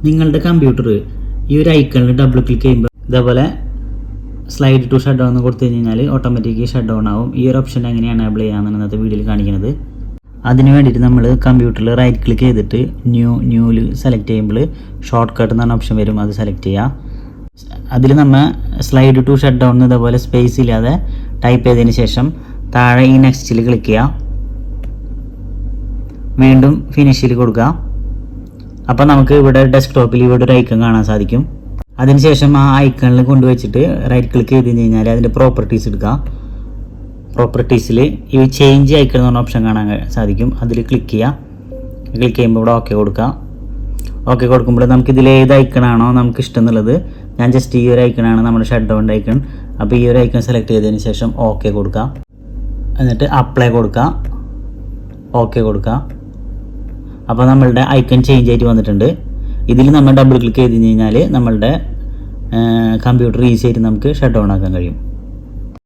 നിങ്ങളുടെ കമ്പ്യൂട്ടർ ഈ ഒരു ഐക്കണിൽ ഡബിൾ ക്ലിക്ക് ചെയ്യുമ്പോൾ ഇതേപോലെ സ്ലൈഡ് ടു ഷട്ട് ഡൗൺ എന്ന് കൊടുത്തു കഴിഞ്ഞാൽ ഓട്ടോമാറ്റിക്കലി ഷട്ട് ഡൗൺ ആവും. ഈ ഒരു ഓപ്ഷൻ എങ്ങനെയാണ് എനേബിൾ ചെയ്യാമെന്നാണ് ഇന്നത്തെ വീഡിയോയിൽ കാണിക്കുന്നത്. അതിന് വേണ്ടിയിട്ട് നമ്മൾ കമ്പ്യൂട്ടറിൽ റൈറ്റ് ക്ലിക്ക് ചെയ്തിട്ട് ന്യൂവിൽ സെലക്ട് ചെയ്യുമ്പോൾ ഷോർട്ട് കട്ട് എന്ന് പറഞ്ഞ ഓപ്ഷൻ വരും, അത് സെലക്ട് ചെയ്യുക. അതിൽ നമ്മൾ സ്ലൈഡ് ടു ഷട്ട് ഡൗൺ ഇതേപോലെ സ്പേസ് ഇല്ലാതെ ടൈപ്പ് ചെയ്തതിന് ശേഷം താഴെ ഈ നെക്സ്റ്റിൽ ക്ലിക്ക് ചെയ്യുക. വീണ്ടും ഫിനിഷിൽ കൊടുക്കുക. അപ്പോൾ നമുക്ക് ഇവിടെ ഡെസ്ക്ടോപ്പിൽ ഇവിടെ ഒരു ഐക്കൺ കാണാൻ സാധിക്കും. അതിനുശേഷം ആ ഐക്കണിൽ കൊണ്ടുവച്ചിട്ട് റൈറ്റ് ക്ലിക്ക് ചെയ്ത് കഴിഞ്ഞാൽ അതിൻ്റെ പ്രോപ്പർട്ടീസ് എടുക്കുക. പ്രോപ്പർട്ടീസിൽ ഈ ചേഞ്ച് ഐക്കൺ എന്ന് പറഞ്ഞ ഓപ്ഷൻ കാണാൻ സാധിക്കും, അതിൽ ക്ലിക്ക് ചെയ്യുക. ക്ലിക്ക് ചെയ്യുമ്പോൾ ഇവിടെ ഓക്കെ കൊടുക്കുക. ഓക്കെ കൊടുക്കുമ്പോൾ നമുക്കിതിൽ ഏത് ഐക്കണാണോ നമുക്ക് ഇഷ്ടം എന്നുള്ളത്, ഞാൻ ജസ്റ്റ് ഈ ഒരു ഐക്കണാണ് നമ്മുടെ ഷട്ട് ഡൗൺ ഐക്കൺ. അപ്പോൾ ഈ ഒരു ഐക്കൺ സെലക്ട് ചെയ്തതിന് ശേഷം ഓക്കെ കൊടുക്കുക. എന്നിട്ട് അപ്ലൈ കൊടുക്കുക, ഓക്കെ കൊടുക്കുക. അപ്പോൾ നമ്മളുടെ ഐക്കൺ ചേഞ്ച് ആയിട്ട് വന്നിട്ടുണ്ട്. ഇതിൽ നമ്മൾ ഡബിൾ ക്ലിക്ക് ചെയ്ത് കഴിഞ്ഞാൽ നമ്മളുടെ കമ്പ്യൂട്ടർ ഈസി ആയിട്ട് നമുക്ക് ഷട്ട് ഡൗൺ ആക്കാൻ കഴിയും.